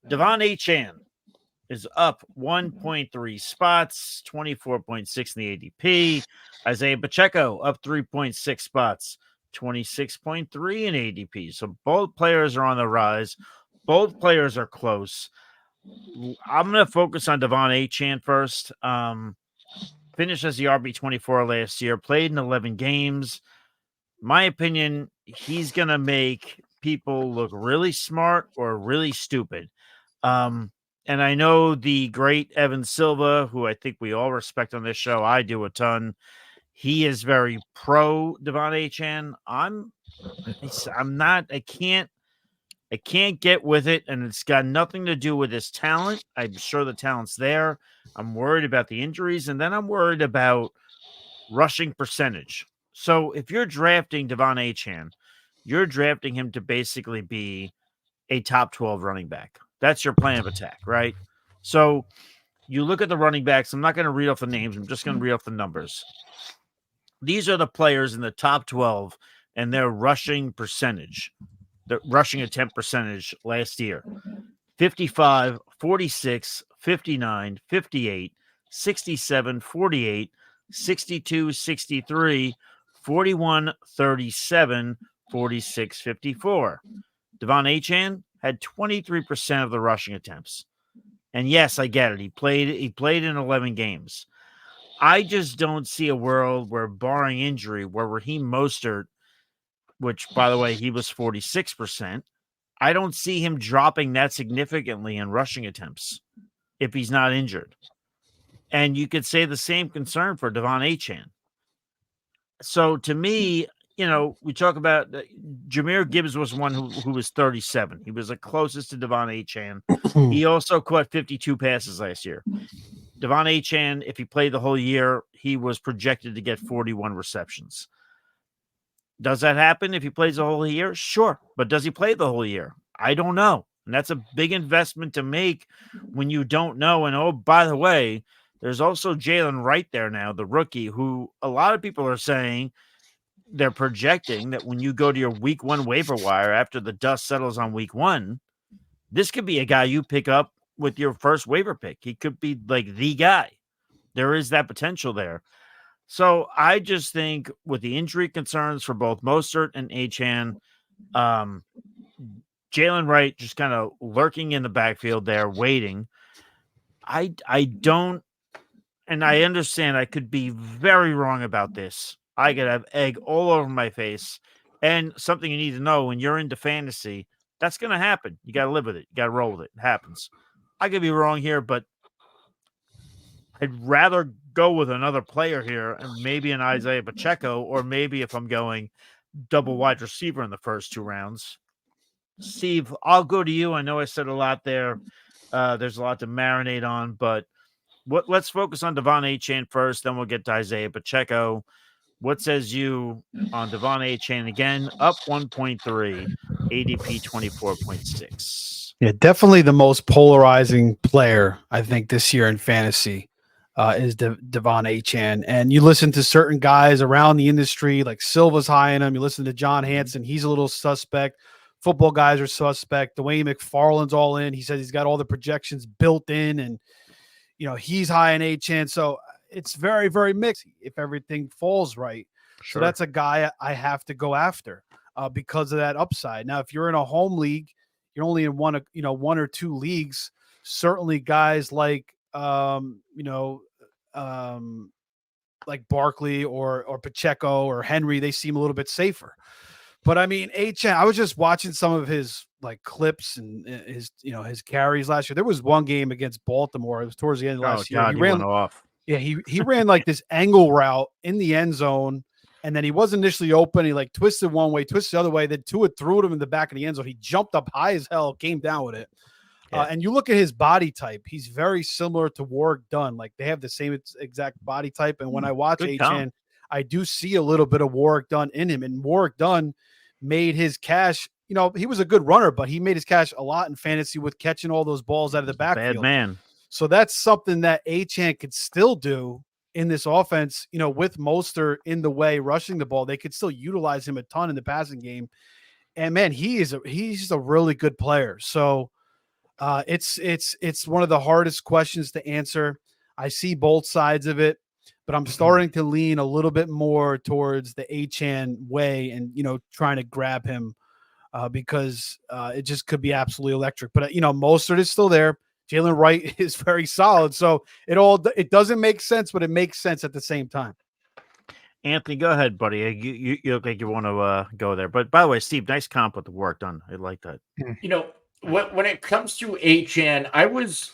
DeVon Achane is up 1.3 spots, 24.6 in the ADP. Isiah Pacheco up 3.6 spots, 26.3 in ADP. So both players are on the rise. Both players are close. I'm going to focus on DeVon Achane first. Finished as the RB24 last year, played in 11 games. My opinion, he's going to make people look really smart or really stupid. And I know the great Evan Silva, who I think we all respect on this show. I do a ton. He is very pro DeVon Achane. I'm not. I can't get with it, and it's got nothing to do with his talent. I'm sure the talent's there. I'm worried about the injuries, and then I'm worried about rushing percentage. So if you're drafting DeVon Achane, you're drafting him to basically be a top 12 running back. That's your plan of attack, right? So you look at the running backs. I'm not going to read off the names. I'm just going to read off the numbers. These are the players in the top 12 and their rushing percentage, the rushing attempt percentage last year. 55, 46, 59, 58, 67, 48, 62, 63, 41, 37, 46, 54. DeVon Achane had 23% of the rushing attempts. And yes, I get it. He played in 11 games. I just don't see a world where, barring injury, where Raheem Mostert, which, by the way, he was 46%, I don't see him dropping that significantly in rushing attempts if he's not injured. And you could say the same concern for DeVon Achane. So to me, we talk about Jahmyr Gibbs was one who was 37. He was the closest to DeVon Achane. He also caught 52 passes last year. DeVon Achane, if he played the whole year, he was projected to get 41 receptions. Does that happen if he plays the whole year? Sure. But does he play the whole year? I don't know. And that's a big investment to make when you don't know. And oh, by the way, there's also Jalen Wright there now, the rookie, who a lot of people are saying they're projecting that when you go to your week 1 waiver wire after the dust settles on week 1, this could be a guy you pick up with your first waiver pick. He could be like the guy. There is that potential there. So I just think with the injury concerns for both Mostert and Achane, Jalen Wright just kind of lurking in the backfield there, waiting. I don't, and I understand I could be very wrong about this. I could have egg all over my face. And something you need to know when you're into fantasy, that's going to happen. You got to live with it. You got to roll with it. It happens. I could be wrong here, but I'd rather go with another player here and maybe an Isiah Pacheco, or maybe if I'm going double wide receiver in the first 2 rounds. Steve, I'll go to you. I know I said a lot there. There's a lot to marinate on, but let's focus on DeVon Achane first, then we'll get to Isiah Pacheco. What says you on DeVon Achane again? Up 1.3, ADP 24.6. Yeah, definitely the most polarizing player, I think, this year in fantasy is DeVon Achane. And you listen to certain guys around the industry, like Silva's high in him. You listen to John Hansen, he's a little suspect. Football guys are suspect. Dwayne McFarland's all in. He says he's got all the projections built in, and he's high in Achane. So it's very, very mixed if everything falls right. Sure. So that's a guy I have to go after because of that upside. Now, if you're in a home league, you're only in one or 2 leagues. Certainly, guys like like Barkley or Pacheco or Henry, they seem a little bit safer. But I mean, Achane, I was just watching some of his clips and his carries last year. There was one game against Baltimore. It was towards the end of last year. He ran off. Yeah, he ran like this angle route in the end zone, and then he wasn't initially open. He twisted one way, twisted the other way. Then Tua threw it him in the back of the end zone. He jumped up high as hell, came down with it. Yeah. And you look at his body type; he's very similar to Warwick Dunn. Like they have the same exact body type. And when I watch Achane, I do see a little bit of Warwick Dunn in him. And Warwick Dunn made his cash. He was a good runner, but he made his cash a lot in fantasy with catching all those balls out of the backfield. Bad man. So that's something that Achane could still do in this offense, with Mostert in the way, rushing the ball. They could still utilize him a ton in the passing game. And man, he's a really good player. So It's one of the hardest questions to answer. I see both sides of it, but I'm starting to lean a little bit more towards the Achane way and, trying to grab him because it just could be absolutely electric. But, Mostert is still there. Jalen Wright is very solid. So it doesn't make sense, but it makes sense at the same time. Anthony, go ahead, buddy. You look like you want to go there. But by the way, Steve, nice comp with the work done. I like that. When it comes to Achane, I was,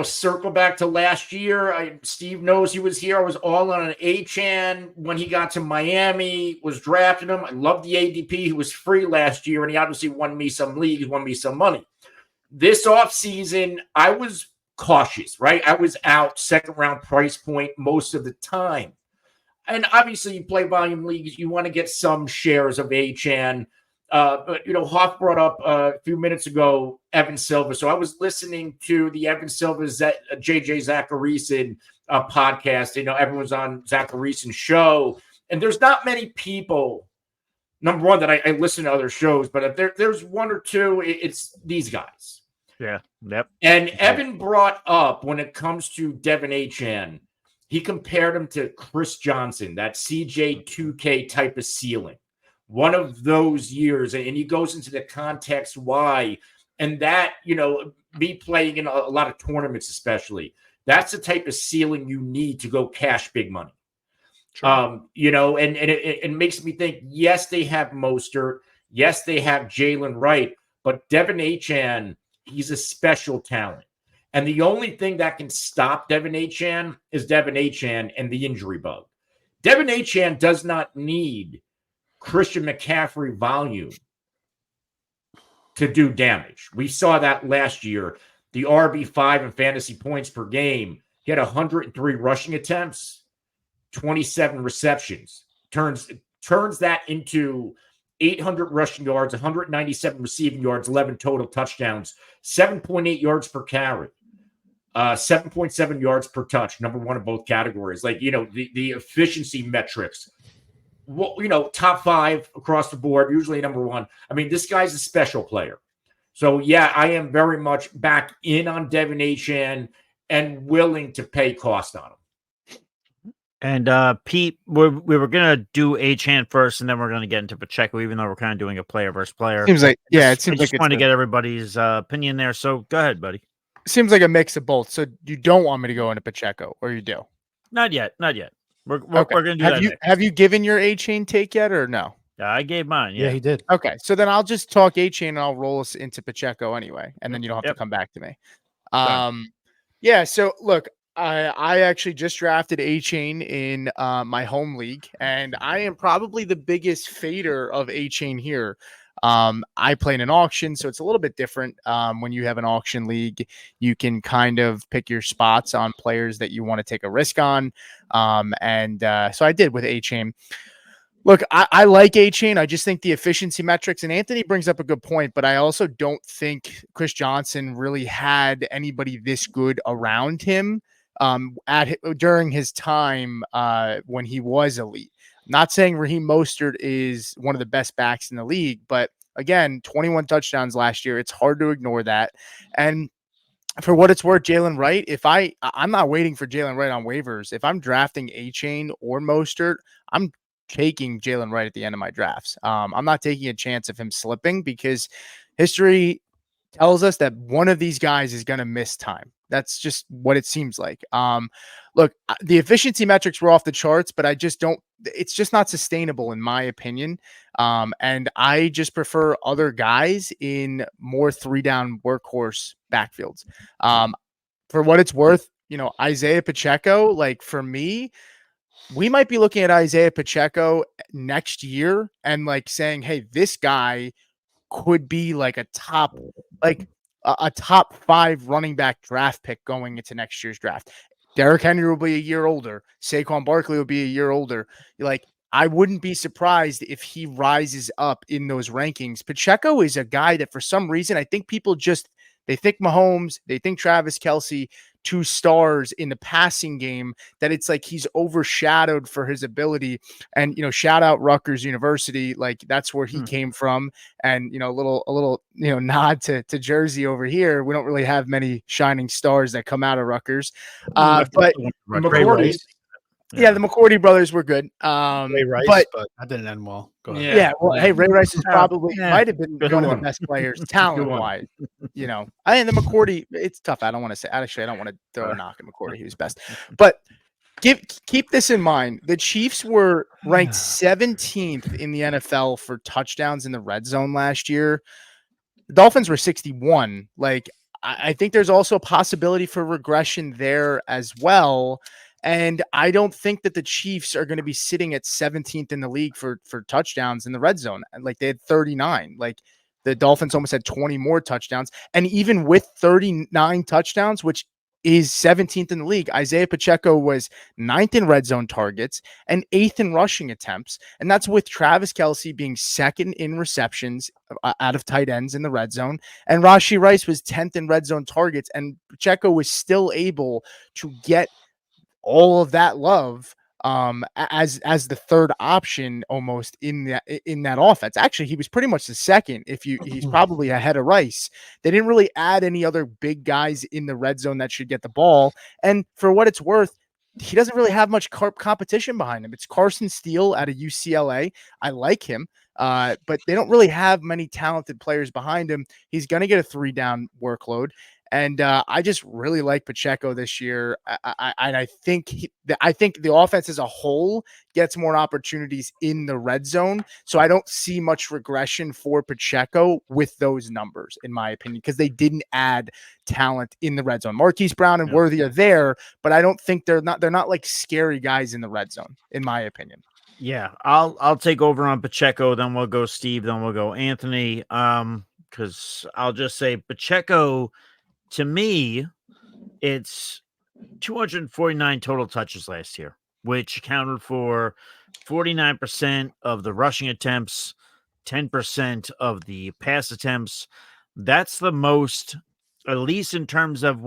circle back to last year. Steve knows he was here. I was all on an Achane when he got to Miami, was drafting him. I love the ADP. He was free last year, and he obviously won me some leagues, won me some money. This offseason, I was cautious, right? I was out second round price point most of the time. And obviously, you play volume leagues, you want to get some shares of Achane. But, Hoff brought up a few minutes ago Evan Silva. So I was listening to the Evan Silva JJ Zachariason podcast. Everyone's on Zacharyson's show. And there's not many people, number one, that I listen to other shows, but if there's one or two, it's these guys. Yeah. Yep. And Evan brought up, when it comes to DeVon Achane, he compared him to Chris Johnson, that CJ2K type of ceiling. One of those years, and he goes into the context why, and that, me playing in a lot of tournaments especially, that's the type of ceiling you need to go cash big money. Sure. And it makes me think, yes, they have Mostert, yes, they have Jalen Wright, but DeVon Achane, he's a special talent. And the only thing that can stop DeVon Achane is DeVon Achane and the injury bug. DeVon Achane does not need Christian McCaffrey volume to do damage. We saw that last year. The RB5 in fantasy points per game, he had 103 rushing attempts, 27 receptions. Turns that into 800 rushing yards, 197 receiving yards, 11 total touchdowns, 7.8 yards per carry. 7.7 yards per touch, number one in both categories. The efficiency metrics, top five across the board, usually number one. I mean, this guy's a special player. So, yeah, I am very much back in on DeVon Achane and willing to pay cost on him. And Pete, we were going to do Achane first, and then we're going to get into Pacheco, even though we're kind of doing a player versus player. Seems like, I just want to get everybody's opinion there. So go ahead, buddy. Seems like a mix of both. So you don't want me to go into Pacheco, or you do? Not yet. We're going to do that. Have you given your Achane take yet, or no? I gave mine. Yeah, he did. Okay, so then I'll just talk Achane and I'll roll us into Pacheco anyway, and then you don't have to come back to me. Yeah. So look, I actually just drafted Achane in my home league, and I am probably the biggest fader of Achane here. I play in an auction, so it's a little bit different. When you have an auction league, you can kind of pick your spots on players that you want to take a risk on. So I did with Achane. Look, I like Achane. I just think the efficiency metrics, and Anthony brings up a good point, but I also don't think Chris Johnson really had anybody this good around him during his time when he was elite. Not saying Raheem Mostert is one of the best backs in the league, but again, 21 touchdowns last year. It's hard to ignore that. And for what it's worth, Jalen Wright, I'm not waiting for Jalen Wright on waivers. If I'm drafting Achane or Mostert, I'm taking Jalen Wright at the end of my drafts. I'm not taking a chance of him slipping because history tells us that one of these guys is going to miss time. That's just what it seems like. Look, the efficiency metrics were off the charts, but it's just not sustainable in my opinion. And I just prefer other guys in more 3-down workhorse backfields. For what it's worth, Isiah Pacheco, for me, we might be looking at Isiah Pacheco next year and saying, hey, this guy could be a top 5 running back draft pick going into next year's draft. Derrick Henry will be a year older. Saquon Barkley will be a year older. I wouldn't be surprised if he rises up in those rankings. Pacheco is a guy that for some reason, I think people they think Mahomes, they think Travis Kelce, two stars in the passing game that it's like he's overshadowed for his ability. And, shout out Rutgers University. Like that's where he came from. And, a little, nod to Jersey over here. We don't really have many shining stars that come out of Rutgers. But McCourty. Yeah, the McCourty brothers were good. Ray Rice, but that didn't end well. Go ahead. Yeah, well, hey, Ray Rice is probably might have been Good one of one. the best players talent-wise. I think the McCourty, it's tough. I don't want to say. Actually, I don't want to throw a knock at McCourty. He was best, but keep this in mind. The Chiefs were ranked 17th in the NFL for touchdowns in the red zone last year. The Dolphins were 61. Like, I think there's also a possibility for regression there as well. And I don't think that the Chiefs are going to be sitting at 17th in the league for touchdowns in the red zone. Like they had 39. Like the Dolphins almost had 20 more touchdowns. And even with 39 touchdowns, which is 17th in the league, Isiah Pacheco was 9th in red zone targets and 8th in rushing attempts. And that's with Travis Kelce being 2nd in receptions out of tight ends in the red zone. And Rashee Rice was 10th in red zone targets. And Pacheco was still able to get all of that love as the third option almost in that offense. Actually, he was pretty much the second. He's probably ahead of Rice. They didn't really add any other big guys in the red zone that should get the ball. And for what it's worth, he doesn't really have much competition behind him. It's Carson Steele out of UCLA. I like him. But they don't really have many talented players behind him. He's going to get a 3-down workload. And I just really like Pacheco this year. I think the offense as a whole gets more opportunities in the red zone. So I don't see much regression for Pacheco with those numbers, in my opinion, because they didn't add talent in the red zone. Marquise Brown and Worthy are there, but I don't think they're not like scary guys in the red zone, in my opinion. Yeah, I'll take over on Pacheco. Then we'll go Steve. Then we'll go Anthony. Because I'll just say Pacheco. To me, it's 249 total touches last year, which accounted for 49% of the rushing attempts, 10% of the pass attempts. That's the most, at least in terms of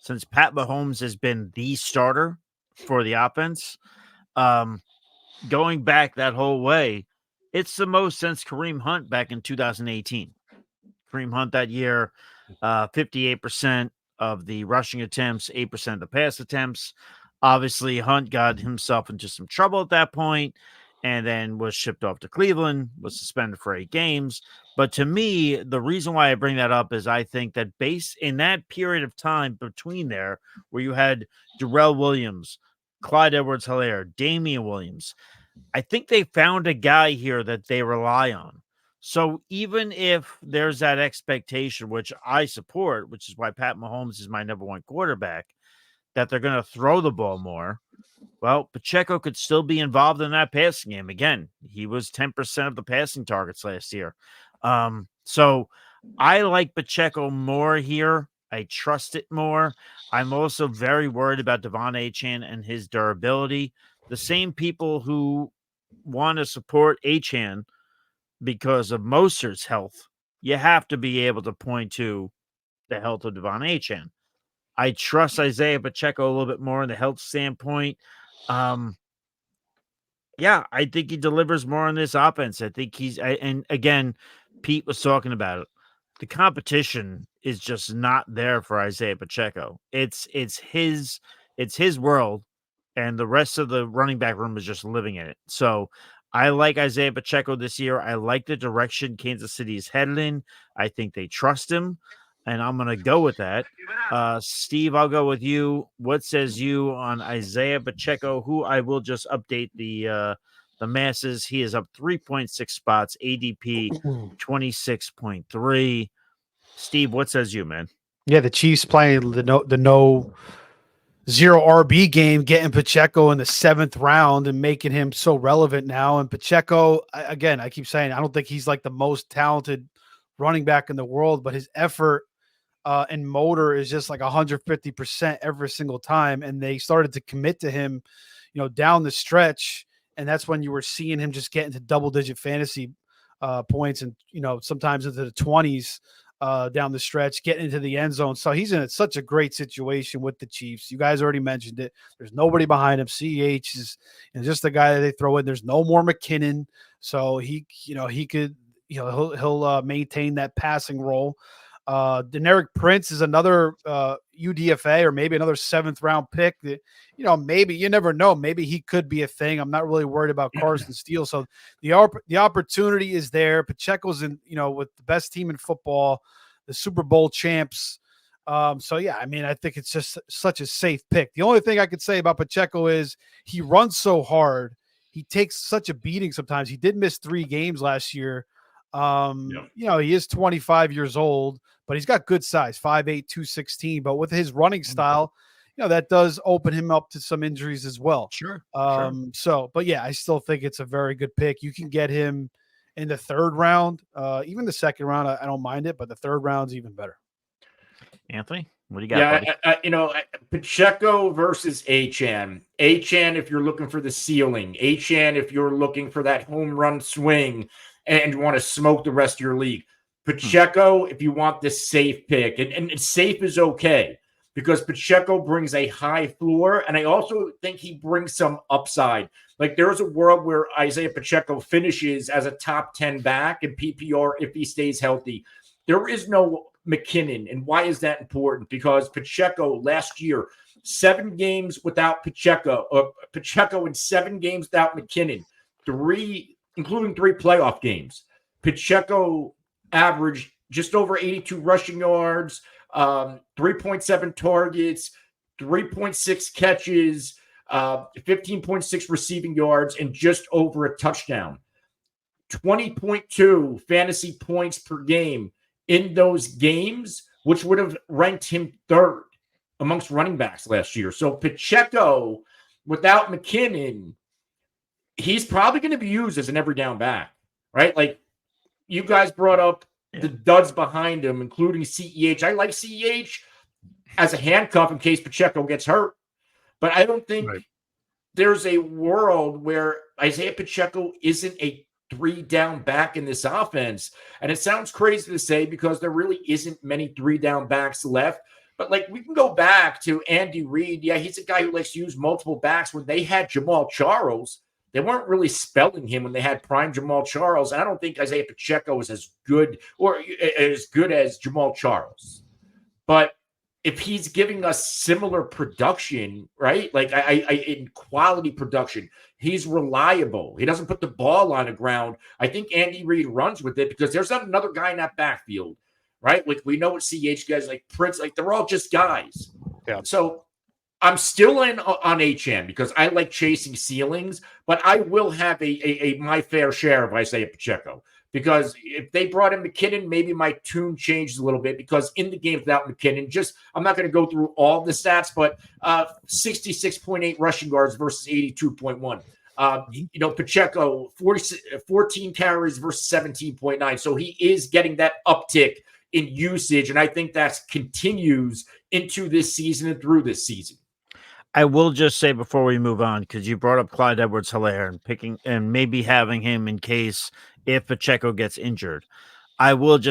since Pat Mahomes has been the starter for the offense, going back that whole way, it's the most since Kareem Hunt back in 2018. Kareem Hunt that year, 58% of the rushing attempts, 8% of the pass attempts. Obviously, Hunt got himself into some trouble at that point and then was shipped off to Cleveland, was suspended for 8 games. But to me, the reason why I bring that up is I think that based in that period of time between there, where you had Darrell Williams, Clyde Edwards-Helaire, Damian Williams, I think they found a guy here that they rely on. So even if there's that expectation, which I support, which is why Pat Mahomes is my number one quarterback, that they're going to throw the ball more, well, Pacheco could still be involved in that passing game. Again, he was 10% of the passing targets last year. So I like Pacheco more here. I trust it more. I'm also very worried about DeVon Achane and his durability. The same people who want to support Achane because of Mostert's health, you have to be able to point to the health of DeVon Achane. I trust Isiah Pacheco a little bit more in the health standpoint. I think he delivers more on this offense. I think and again, Pete was talking about it. The competition is just not there for Isiah Pacheco. It's his world, and the rest of the running back room is just living in it. So I like Isiah Pacheco this year. I like the direction Kansas City is headed in. I think they trust him, and I'm going to go with that. Steve, I'll go with you. What says you on Isiah Pacheco, who I will just update the masses. He is up 3.6 spots, ADP 26.3. Steve, what says you, man? Yeah, the Chiefs playing the no zero RB game, getting Pacheco in the 7th round and making him so relevant now. And Pacheco, again, I keep saying, I don't think he's like the most talented running back in the world, but his effort and motor is just like 150% every single time. And they started to commit to him, down the stretch. And that's when you were seeing him just get into double-digit fantasy points and, sometimes into the 20s. down the stretch, getting into the end zone. So he's in such a great situation with the Chiefs. You guys already mentioned it. There's nobody behind him. CH is just the guy that they throw in. There's no more McKinnon, so he could he'll maintain that passing role. Deneric Prince is another UDFA or maybe another 7th round pick that, maybe you never know. Maybe he could be a thing. I'm not really worried about Carson Steele. So the opportunity is there. Pacheco's in, with the best team in football, the Super Bowl champs. So yeah, I mean, I think it's just such a safe pick. The only thing I could say about Pacheco is he runs so hard. He takes such a beating sometimes. He did miss 3 games last year. He is 25 years old, but he's got good size, 5'8", 216. But with his running style, that does open him up to some injuries as well. Sure. So, but yeah, I still think it's a very good pick. You can get him in the 3rd round, even the 2nd round. I don't mind it, but the 3rd round's even better. Anthony, what do you got? Yeah, Pacheco versus Achane. Achane, if you're looking for the ceiling. Achane, if you're looking for that home run swing and want to smoke the rest of your league. Pacheco, if you want this safe pick, and safe is okay because Pacheco brings a high floor, and I also think he brings some upside. Like there's a world where Isiah Pacheco finishes as a top 10 back in PPR if he stays healthy. There is no McKinnon, and why is that important? Because Pacheco last year, 7 games without Pacheco, Pacheco in 7 games without McKinnon, including 3 playoff games. Pacheco averaged just over 82 rushing yards, 3.7 targets, 3.6 catches, 15.6 receiving yards, and just over a touchdown. 20.2 fantasy points per game in those games, which would have ranked him 3rd amongst running backs last year. So Pacheco, without McKinnon, he's probably going to be used as an every down back, right? Like you guys brought up the duds behind him, including CEH. I like CEH as a handcuff in case Pacheco gets hurt, but I don't think there's a world where Isiah Pacheco isn't a 3 down back in this offense. And it sounds crazy to say because there really isn't many 3 down backs left. But like we can go back to Andy Reid. Yeah, he's a guy who likes to use multiple backs. When they had Jamal Charles, they weren't really spelling him when they had prime Jamal Charles. And I don't think Isiah Pacheco is as good as Jamal Charles. But if he's giving us similar production, right? Like in quality production, he's reliable. He doesn't put the ball on the ground. I think Andy Reid runs with it because there's not another guy in that backfield, right? Like we know what CH guys like Prince, like they're all just guys. Yeah. So I'm still in on Achane because I like chasing ceilings, but I will have a my fair share of Isiah Pacheco. Because if they brought in McKinnon, maybe my tune changed a little bit because in the game without McKinnon, I'm not going to go through all the stats, but 66.8 rushing yards versus 82.1. Pacheco, 14 carries versus 17.9. So he is getting that uptick in usage, and I think that continues into this season and through this season. I will just say before we move on, because you brought up Clyde Edwards-Helaire and picking and maybe having him in case if Pacheco gets injured. I will just